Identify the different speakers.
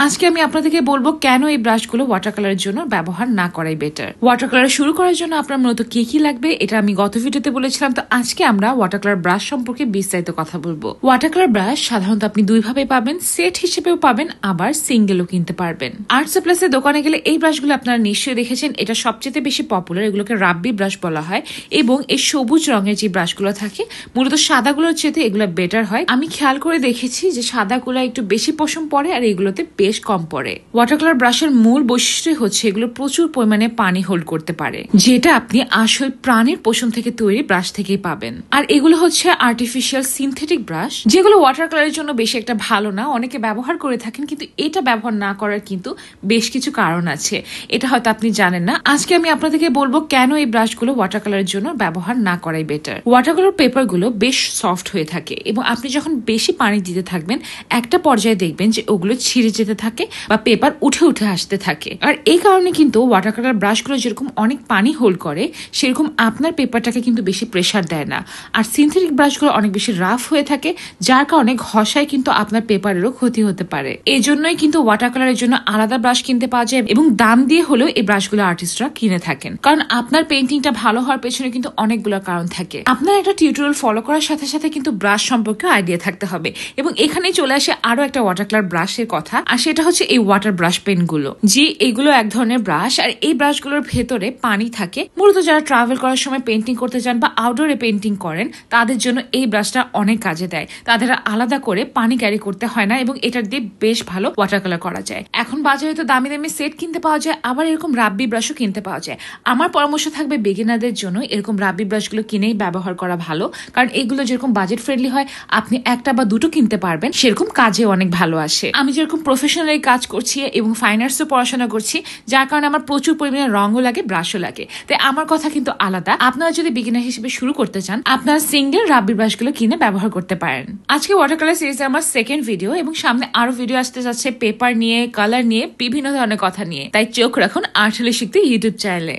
Speaker 1: আজকে আমি আপনাদেরকে বলবো কেন এই ব্রাশগুলো ওয়াটার কালারের জন্য ব্যবহার না করাই বেটার। ওয়াটার কালার শুরু করার জন্য আপনার মূলত কি লাগবে এটা আমি গত ভিডিওতে বলেছিলাম। তো আজকে আমরা ওয়াটার কালার ব্রাশ সম্পর্কে বিস্তারিত কথা বলবো। ওয়াটার কালার ব্রাশ সাধারণত আপনি দুইভাবে পাবেন, সেট হিসেবেও পাবেন, আবার সিঙ্গেলও কিনতে পারবেন। আর্ট সাপ্লাইসের দোকানে গেলে এই ব্রাশগুলো আপনারা নিশ্চয়ই দেখেছেন। এটা সবচেয়ে বেশি পপুলার, এগুলোকে রাব্বি ব্রাশ বলা হয় এবং এই সবুজ রঙের যে ব্রাশগুলো থাকে মূলত সাদাগুলোর চেয়ে এগুলো বেটার হয়। আমি খেয়াল করে দেখেছি যে সাদাগুলো একটু বেশি পশম পড়ে আর এগুলোতে বেশ কম পড়ে। ওয়াটার কালার ব্রাশের মূল বৈশিষ্ট্য হচ্ছে এগুলো প্রচুর পরিমাণে পানি হোল্ড করতে পারে, যেটা আপনি আসল প্রাণীর পশম থেকে তৈরি ব্রাশ থেকেই পাবেন। আর এগুলো হচ্ছে আর্টিফিশিয়াল সিনথেটিক ব্রাশ, যেগুলো ওয়াটার কালারের জন্য বেশি একটা ভালো না। অনেকে ব্যবহার করে থাকেন, কিন্তু এটা ব্যবহার না করার কিন্তু বেশ কিছু কারণ আছে, এটা হয়তো আপনি জানেন না। আজকে আমি আপনাদেরকে বলবো কেন এই ব্রাশগুলো ওয়াটার কালারের জন্য ব্যবহার না করাই বেটার। ওয়াটার কালার পেপার গুলো বেশ সফট হয়ে থাকে এবং আপনি যখন বেশি পানি দিতে থাকবেন একটা পর্যায়ে দেখবেন যে ওগুলো ছিঁড়ে যেতে থাকে বা পেপার উঠে উঠে আসতে থাকে। আর এই কারণে কিন্তু ওয়াটার কালার ব্রাশগুলো যেরকম অনেক পানি হোল্ড করে সেরকম আপনার পেপারটাকে কিন্তু বেশি প্রেসার দেয় না। আর সিনথেটিক ব্রাশগুলো অনেক বেশি রাফ হয়ে থাকে, যার কারণে ঘষায় কিন্তু আপনার পেপারেরও ক্ষতি হতে পারে। এই জন্যই কিন্তু ওয়াটার কালারের জন্য আলাদা ব্রাশ কিনতে পাওয়া যায় এবং দাম দিয়ে হলেও এই ব্রাশগুলো আর্টিস্টরা কিনে থাকেন। কারণ আপনার পেইন্টিংটা ভালো হওয়ার পেছনে কিন্তু অনেকগুলো কারণ থাকে। আপনার একটা টিউটোরিয়াল ফলো করার সাথে সাথে কিন্তু ব্রাশ সম্পর্কে আইডিয়া থাকতে হবে। এবং এখানেই চলে আসে আরো একটা ওয়াটার কালার ব্রাশের কথা, আর সেটা হচ্ছে এই ওয়াটার ব্রাশ পেন গুলো। জি, এগুলো এক ধরনের ব্রাশ, আর এই ব্রাশগুলোর ভেতরে পানি থাকে। মূলত যারা ট্রাভেল করার সময় পেন্টিং করতে যান বা আউটডোরে পেন্টিং করেন তাদের জন্য এই ব্রাশটা অনেক কাজে দেয়। তাদের আলাদা করে পানি ক্যারি করতে হয় না এবং এটার দিয়ে বেশ ভালো ওয়াটার কালার করা যায়। এখন বাজারে তো দামি দামি সেট কিনতে পাওয়া যায়, আবার এরকম রাব্বি ব্রাশও কিনতে পাওয়া যায়। আমার পরামর্শ থাকবে বিগিনারদের জন্য এরকম রাব্বি ব্রাশগুলো কিনেই ব্যবহার করা ভালো, কারণ এগুলো যেরকম বাজেট ফ্রেন্ডলি হয়, আপনি একটা বা দুটো কিনতে পারবেন, সেরকম কাজে অনেক ভালো আসে। আমি যেরকম প্রফেশনালি কাজ করছি এবং ফাইন আর্টসও পড়াশোনা করছি, যার কারণে আমার প্রচুর পরিমাণে রঙও লাগে, ব্রাশও লাগে। তাই আমার কথা কিন্তু আলাদা। আপনারা যদি বিগিনার হিসেবে শুরু করতে চান, আপনারা সিঙ্গেল রাব্বি ব্রাশগুলো কিনে ব্যবহার করতে পারেন। আজকে ওয়াটার কালার সিরিজে আমার সেকেন্ড ভিডিও এবং সামনে আরো ভিডিও আসতে যাচ্ছে পেপার নিয়ে, কালার নিয়ে, বিভিন্ন ধরনের কথা নিয়ে। তাই চোখ রাখুন আর্টলি শিখতে ইউটিউব চ্যানেলে।